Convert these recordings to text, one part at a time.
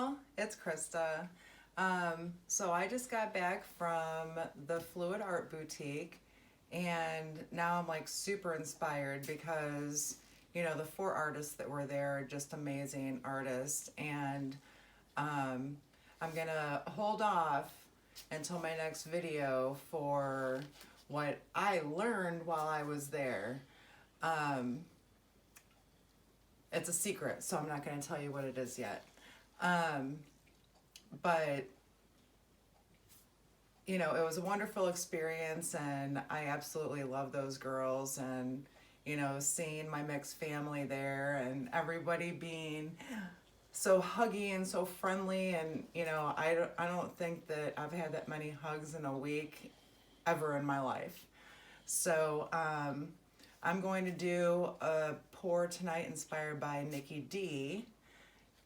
y'all, it's Krista. So I just got back from the Fluid Art Boutique, and now I'm like super inspired because the four artists that were there are just amazing artists, and I'm gonna hold off until my next video for what I learned while I was there. It's a secret, so I'm not going to tell you what it is yet. But it was a wonderful experience, and I absolutely love those girls, and seeing my mixed family there and everybody being so huggy and so friendly, and I don't think that I've had that many hugs in a week ever in my life. So I'm going to do a pour tonight inspired by Nikki D,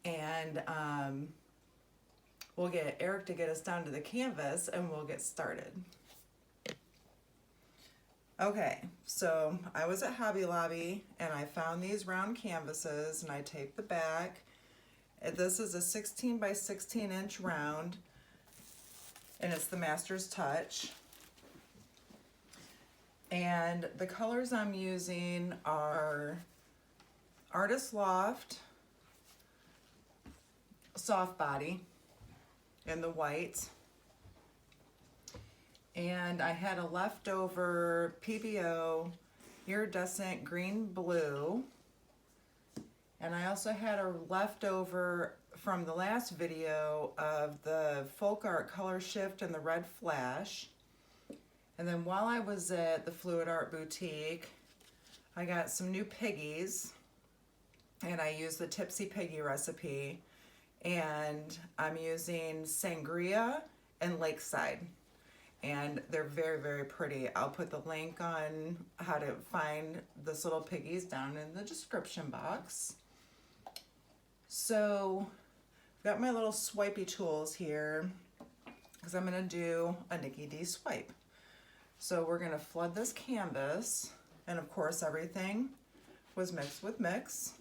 and we'll get Eric to get us down to the canvas and we'll get started. Okay, so I was at Hobby Lobby and I found these round canvases, and I taped the back. This is a 16 by 16 inch round, and it's the Master's Touch. And the colors I'm using are Artist Loft, Soft Body, in the white. And I had a leftover Pebeo Iridescent Green Blue. And I also had a leftover from the last video of the Folk Art Color Shift and the Red Flash. And then while I was at the Fluid Art Boutique, I got some new Piggies, and I used the Tipsy Piggy recipe, and I'm using Sangria and Lakeside, and they're very, very pretty. I'll put the link on how to find this little Piggies down in the description box. So I've got my little swipey tools here because I'm going to do a Nikki D swipe. So we're going to flood this canvas, and of course everything was mixed with mix,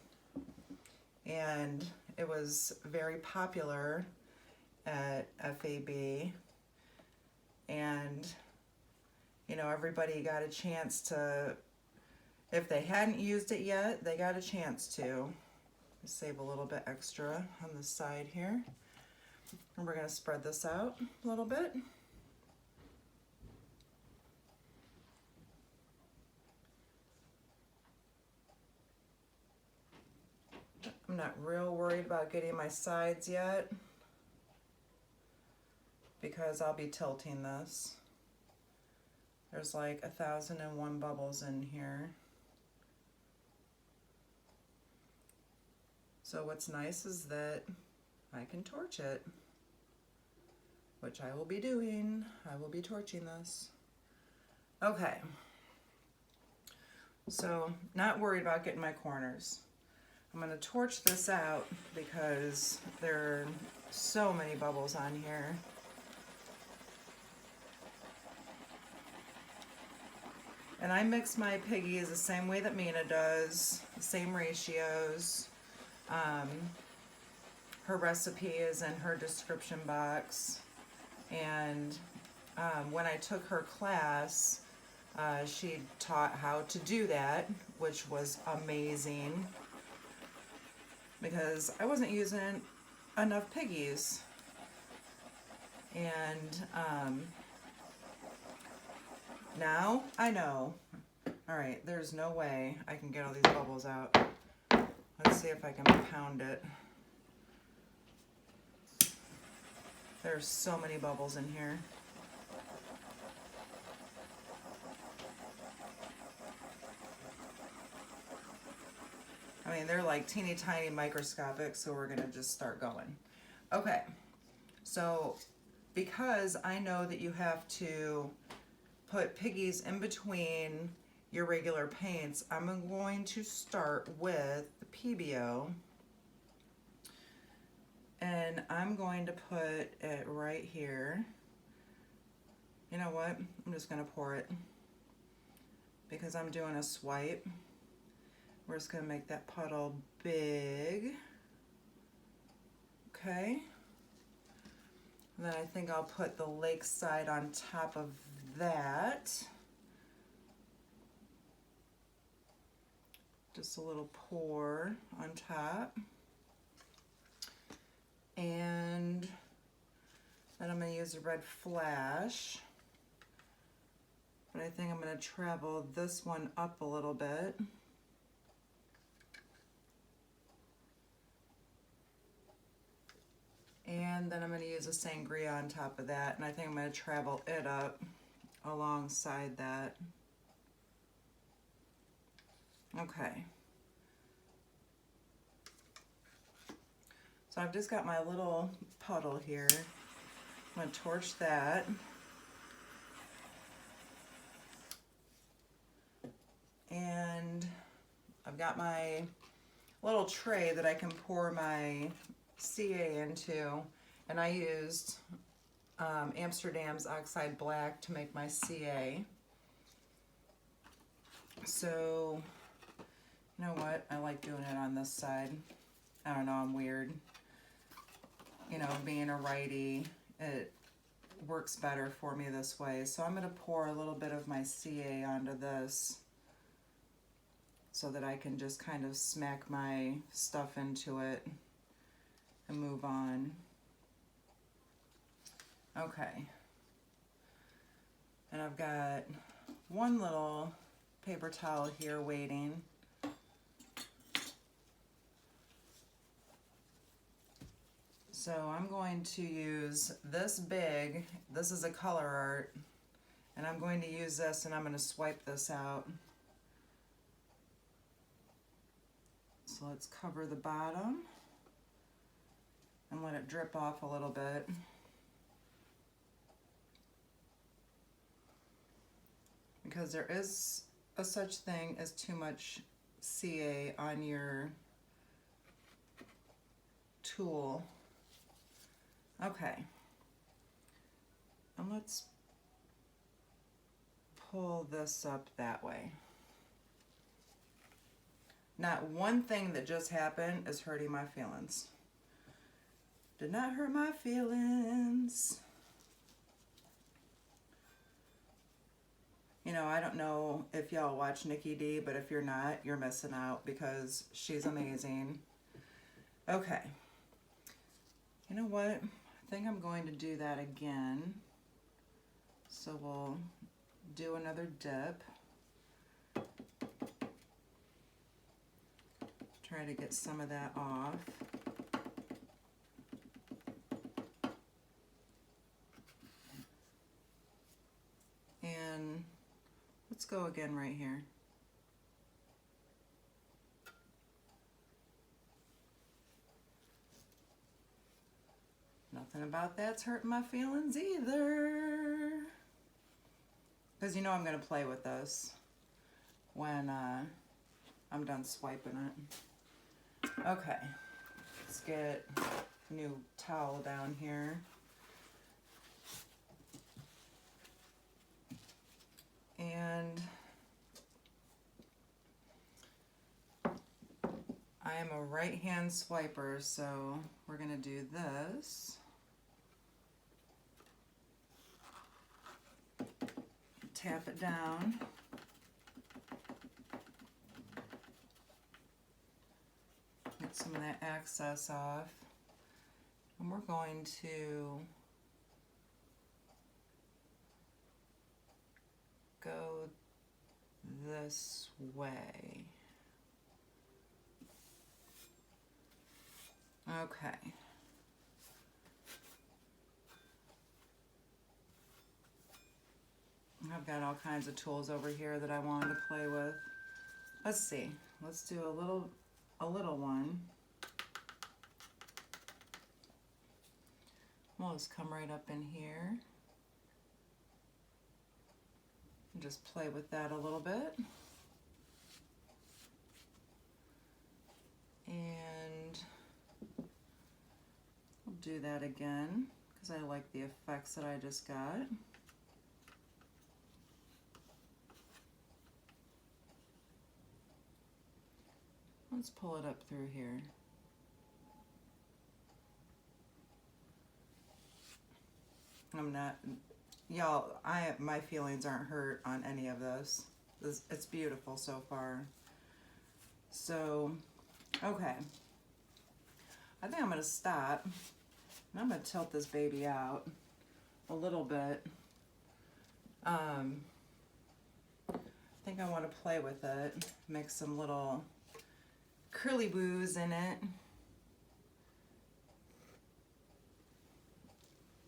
and it was very popular at FAB, and everybody got a chance to, if they hadn't used it yet, they got a chance to. Save a little bit extra on the side here, and we're going to spread this out a little bit. I'm not real worried about getting my sides yet because I'll be tilting this. There's like 1,001 bubbles in here. So what's nice is that I can torch it, which I will be doing. I will be torching this. Okay. So not worried about getting my corners. I'm going to torch this out because there are so many bubbles on here. And I mix my Piggies the same way that Mina does, the same ratios. Her recipe is in her description box. And when I took her class, she taught how to do that, which was amazing, because I wasn't using enough Piggies. And now I know. All right, there's no way I can get all these bubbles out. Let's see if I can pound it. There's so many bubbles in here. I mean, they're like teeny tiny microscopic, so we're gonna just start going. Okay, so because I know that you have to put Piggies in between your regular paints, I'm going to start with the Pebeo, and I'm going to put it right here. You know what? I'm just gonna pour it because I'm doing a swipe. We're just gonna make that puddle big. Okay, think I'll put the Lakeside on top of that. Just a little pour on top. And then I'm going to use a red flash. But I think I'm going to travel this one up a little bit. And then I'm going to use a Sangria on top of that. And I think I'm going to travel it up alongside that. Okay. So I've just got my little puddle here. I'm going to torch that. And I've got my little tray that I can pour my CA into, and I used Amsterdam's Oxide Black to make my CA. So, you know what? I like doing it on this side. I don't know, I'm weird. You know, being a righty, it works better for me this way. So I'm going to pour a little bit of my CA onto this so that I can just kind of smack my stuff into it and move on. Okay. And I've got one little paper towel here waiting. So I'm going to use this big, this is a color art, and I'm going to use this and I'm going to swipe this out. So let's cover the bottom and let it drip off a little bit. Because there is a such thing as too much CA on your tool. Okay. And let's pull this up that way. Not one thing that just happened is hurting my feelings. Did not hurt my feelings. You know, I don't know if y'all watch Nikki D, but if you're not, you're missing out because she's amazing. Okay. You know what? I think I'm going to do that again. So we'll do another dip. Try to get some of that off. And let's go again right here. Nothing about that's hurting my feelings either. Because you know I'm going to play with this when I'm done swiping it. Okay, let's get a new towel down here. And I am a right-hand swiper, so we're going to do this. Tap it down. Get some of that excess off. And we're going to go this way. Okay. I've got all kinds of tools over here that I wanted to play with. Let's see. Let's do a little one. We'll just come right up in here and just play with that a little bit. And I'll do that again because I like the effects that I just got. Let's pull it up through here. I'm not, y'all, my feelings aren't hurt on any of this. It's beautiful so far. So, okay. I think I'm gonna stop. And I'm gonna tilt this baby out a little bit. I think I want to play with it, make some little curly woos in it.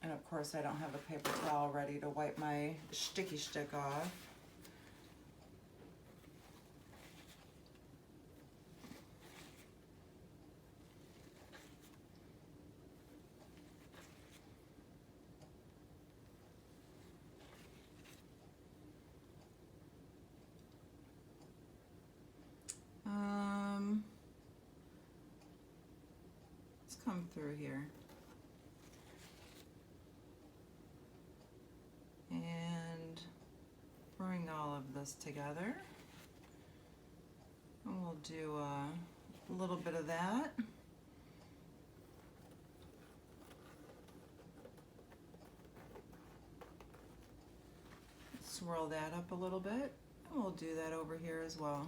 And of course I don't have a paper towel ready to wipe my sticky stick off. Let's come through here. And bring all of this together. And we'll do a little bit of that. Swirl that up a little bit, and we'll do that over here as well.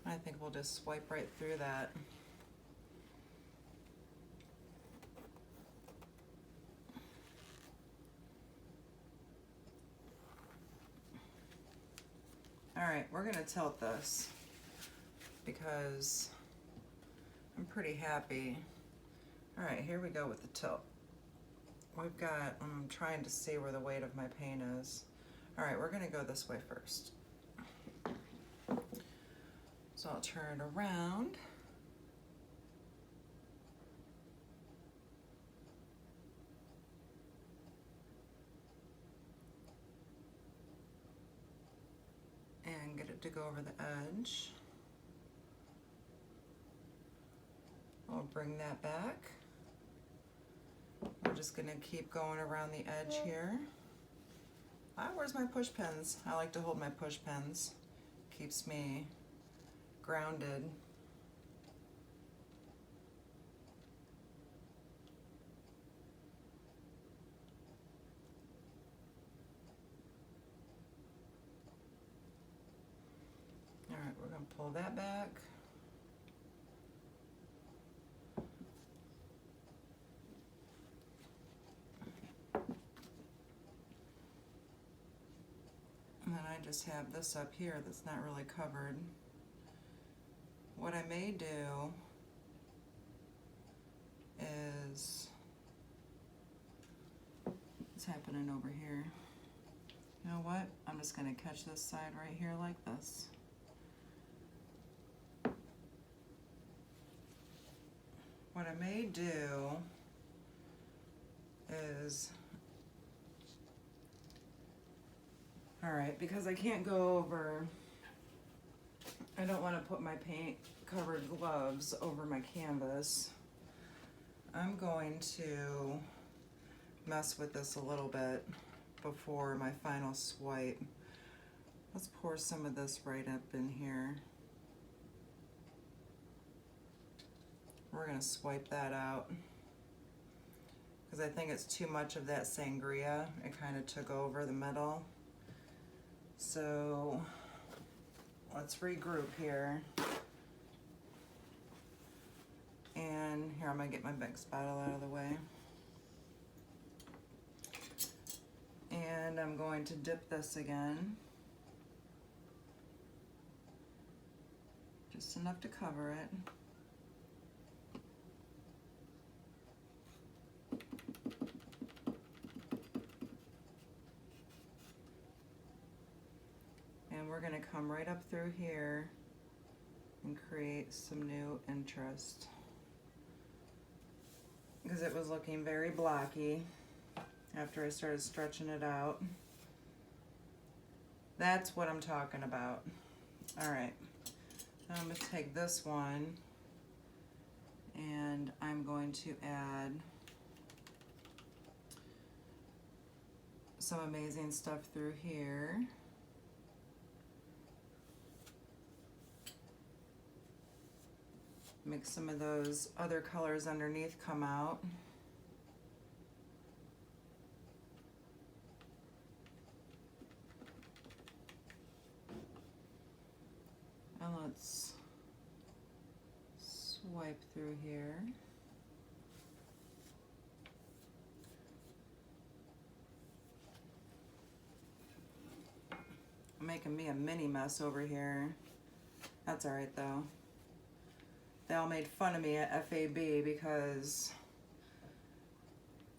I think we'll just swipe right through that. All right, we're gonna tilt this because I'm pretty happy. All right, here we go with the tilt. We've got, I'm trying to see where the weight of my paint is. All right, we're gonna go this way first. So I'll turn it around. And get it to go over the edge. I'll bring that back. We're just gonna keep going around the edge here. Where's my push pins? I like to hold my push pins. Keeps me grounded. All right, we're gonna pull that back. And then I just have this up here that's not really covered. What I may do is, what's happening over here? You know what? I'm just gonna catch this side right here like this. What I may do is, all right, because I can't go over, I don't want to put my paint covered gloves over my canvas. I'm going to mess with this a little bit before my final swipe. Let's pour some of this right up in here. We're gonna swipe that out because I think it's too much of that sangria. It kind of took over the middle. So let's regroup here. And here, I'm gonna get my big spatula out of the way. And I'm going to dip this again. Just enough to cover it. And we're gonna come right up through here and create some new interest. Because it was looking very blocky after I started stretching it out. That's what I'm talking about. All right, now I'm gonna take this one and I'm going to add some amazing stuff through here. make some of those other colors underneath come out. And let's swipe through here. I'm making me a mini mess over here. That's all right though. They all made fun of me at FAB because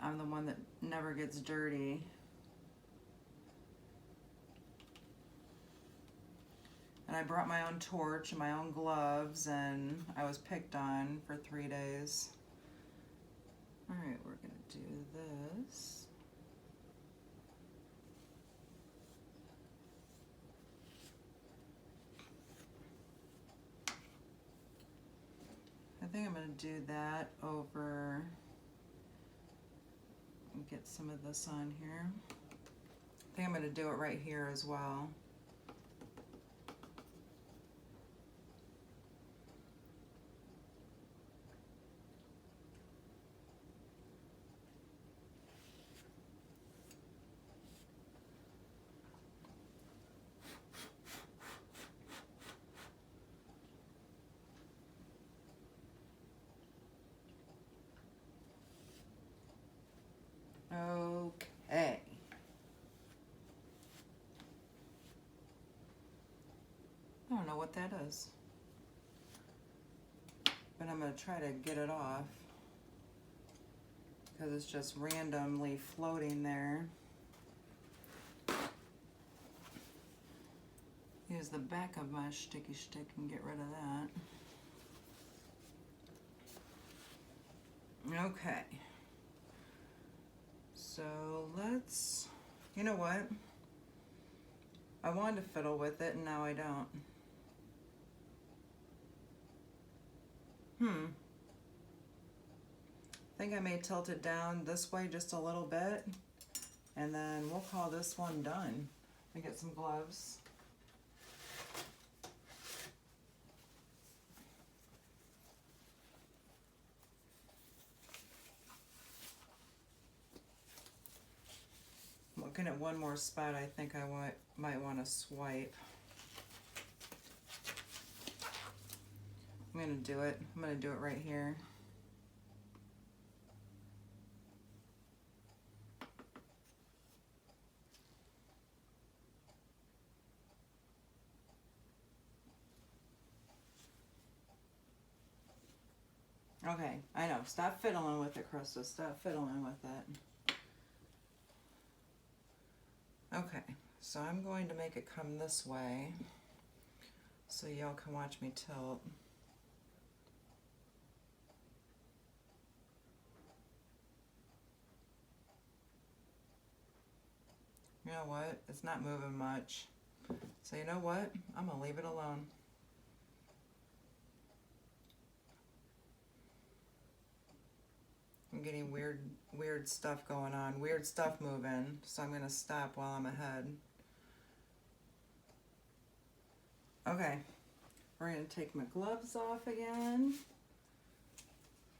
I'm the one that never gets dirty. And I brought my own torch and my own gloves, and I was picked on for 3 days. All right, we're gonna do this. I think I'm gonna do that over and get some of this on here. I think I'm gonna do it right here as well. Okay. I don't know what that is, but I'm going to try to get it off because it's just randomly floating there. Use the back of my sticky stick and get rid of that. Okay. So let's, you know what? I wanted to fiddle with it and now I don't. I think I may tilt it down this way just a little bit, and then we'll call this one done. Let me get some gloves. I'm looking at one more spot I think I might want to swipe. I'm going to do it. I'm going to do it right here. Okay, I know. Stop fiddling with it, Krista. Stop fiddling with it. Okay, so I'm going to make it come this way so y'all can watch me tilt. You know what? It's not moving much. So you know what? I'm gonna leave it alone. I'm getting weird stuff going on, weird stuff moving, so I'm gonna stop while I'm ahead. Okay, we're gonna take my gloves off again,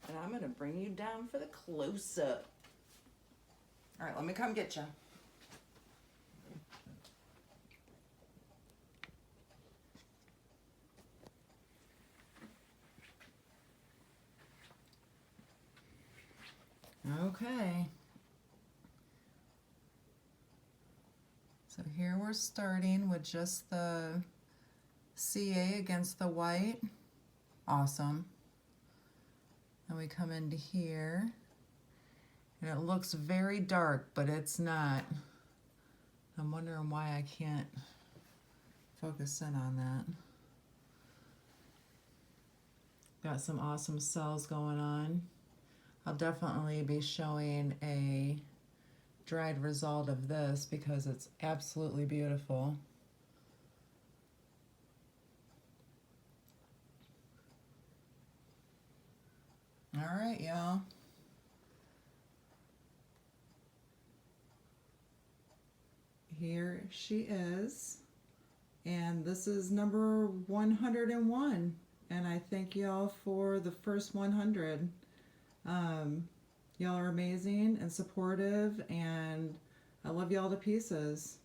and I'm gonna bring you down for the close-up. All right, let me come get you. Okay. So here we're starting with just the CA against the white. Awesome. And we come into here, and it looks very dark, but it's not. I'm wondering why I can't focus in on that. Got some awesome cells going on. I'll definitely be showing a dried result of this because it's absolutely beautiful. All right, y'all. Here she is. And this is number 101. and I thank y'all for the first 100. Y'all are amazing and supportive, and I love y'all to pieces.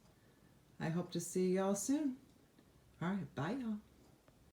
I hope to see y'all soon. All right, bye y'all.